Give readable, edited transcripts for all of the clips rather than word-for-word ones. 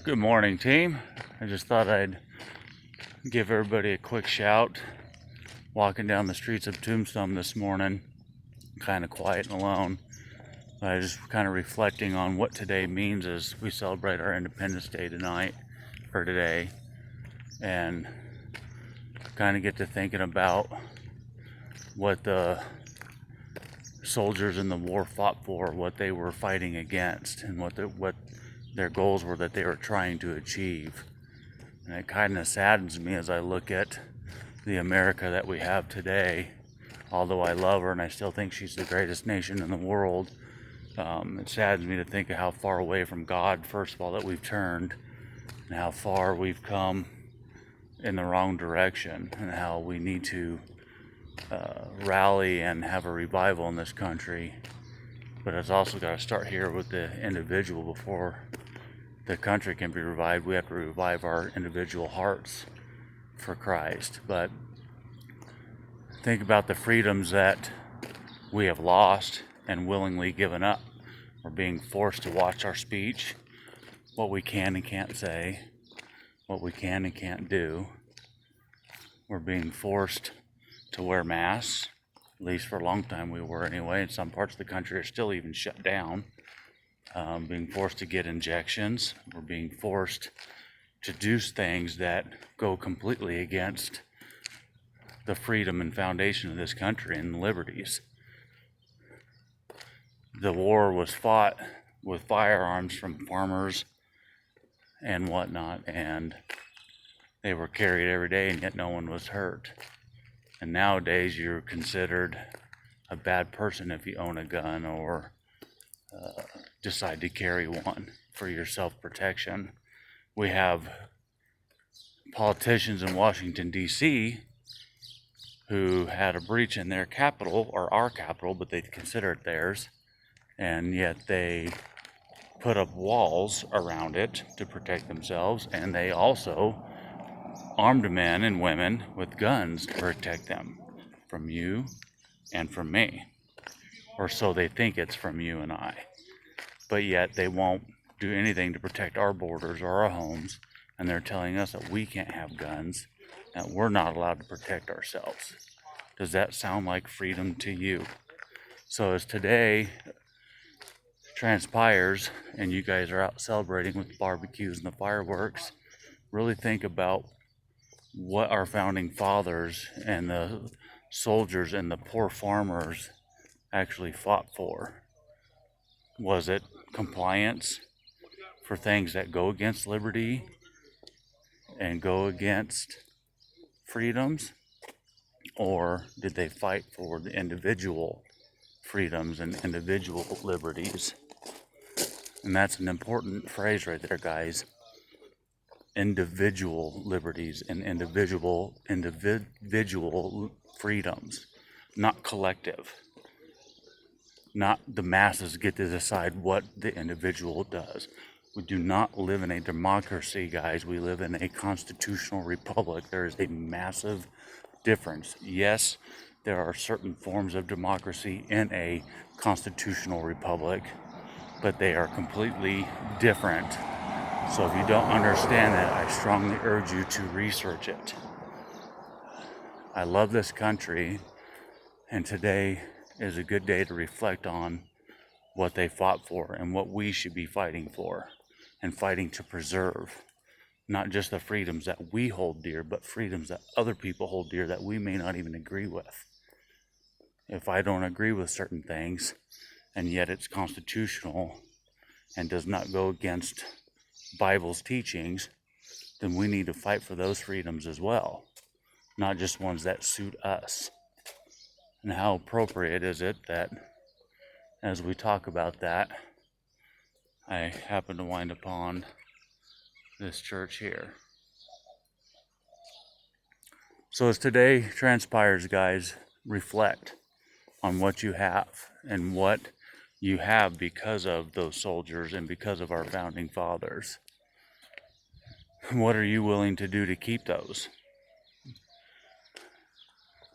Good morning, team. I just thought I'd give everybody a quick shout. Walking down the streets of Tombstone this morning, kind of quiet and alone. I just kind of reflecting on what today means as we celebrate our Independence Day today, and kind of get to thinking about what the soldiers in the war fought for, what they were fighting against, and what their goals were that they were trying to achieve. And it kind of saddens me as I look at the America that we have today. Although I love her and I still think she's the greatest nation in the world, it saddens me to think of how far away from God, first of all, that we've turned, and how far we've come in the wrong direction, and how we need to rally and have a revival in this country. But it's also got to start here with the individual. Before the country can be revived, we have to revive our individual hearts for Christ. But think about the freedoms that we have lost and willingly given up. We're being forced to watch our speech, what we can and can't say, what we can and can't do. We're being forced to wear masks, at least for a long time we were anyway. In some parts of the country are still even shut down. Being forced to get injections. We're being forced to do things that go completely against the freedom and foundation of this country and liberties. The war was fought with firearms from farmers and whatnot, and they were carried every day, and yet no one was hurt. And nowadays you're considered a bad person if you own a gun or decide to carry one for your self-protection. We have politicians in Washington, D.C. who had a breach in their capital, or our capital, but they consider it theirs, and yet they put up walls around it to protect themselves, and they also armed men and women with guns to protect them from you and from me. Or so they think it's from you and I. But yet they won't do anything to protect our borders or our homes, and they're telling us that we can't have guns, that we're not allowed to protect ourselves. Does that sound like freedom to you? So as today transpires and you guys are out celebrating with barbecues and the fireworks, really think about what our founding fathers and the soldiers and the poor farmers actually fought for. Was it compliance for things that go against liberty and go against freedoms? Or did they fight for the individual freedoms and individual liberties? And that's an important phrase right there, guys. Individual liberties and individual freedoms, not collective. Not the masses get to decide what the individual does. We do not live in a democracy, guys. We live in a constitutional republic. There is a massive difference. Yes, there are certain forms of democracy in a constitutional republic, but they are completely different. So if you don't understand that, I strongly urge you to research it. I love this country, and today is a good day to reflect on what they fought for and what we should be fighting for and fighting to preserve. Not just the freedoms that we hold dear, but freedoms that other people hold dear that we may not even agree with. If I don't agree with certain things, and yet it's constitutional and does not go against Bible's teachings, then we need to fight for those freedoms as well, not just ones that suit us. And how appropriate is it that as we talk about that, I happen to wind upon this church here. So as today transpires, guys, reflect on what you have and what you have because of those soldiers and because of our founding fathers. What are you willing to do to keep those?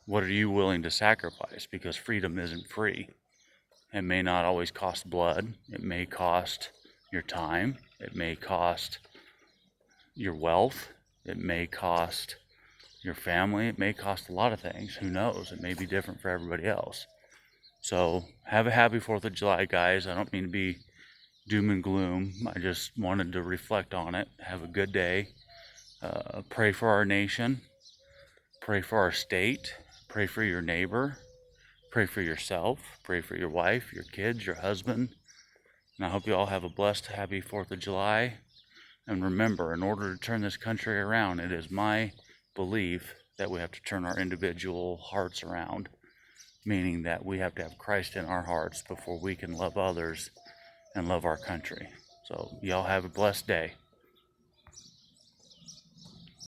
What are you willing to sacrifice? Because freedom isn't free. It may not always cost blood. It may cost your time. It may cost your wealth. It may cost your family. It may cost a lot of things. Who knows? It may be different for everybody else. So have a happy 4th of July, guys. I don't mean to be doom and gloom. I just wanted to reflect on it. Have a good day. Pray for our nation. Pray for our state. Pray for your neighbor. Pray for yourself. Pray for your wife, your kids, your husband. And I hope you all have a blessed, happy 4th of July. And remember, in order to turn this country around, it is my belief that we have to turn our individual hearts around, meaning that we have to have Christ in our hearts before we can love others and love our country. So y'all have a blessed day.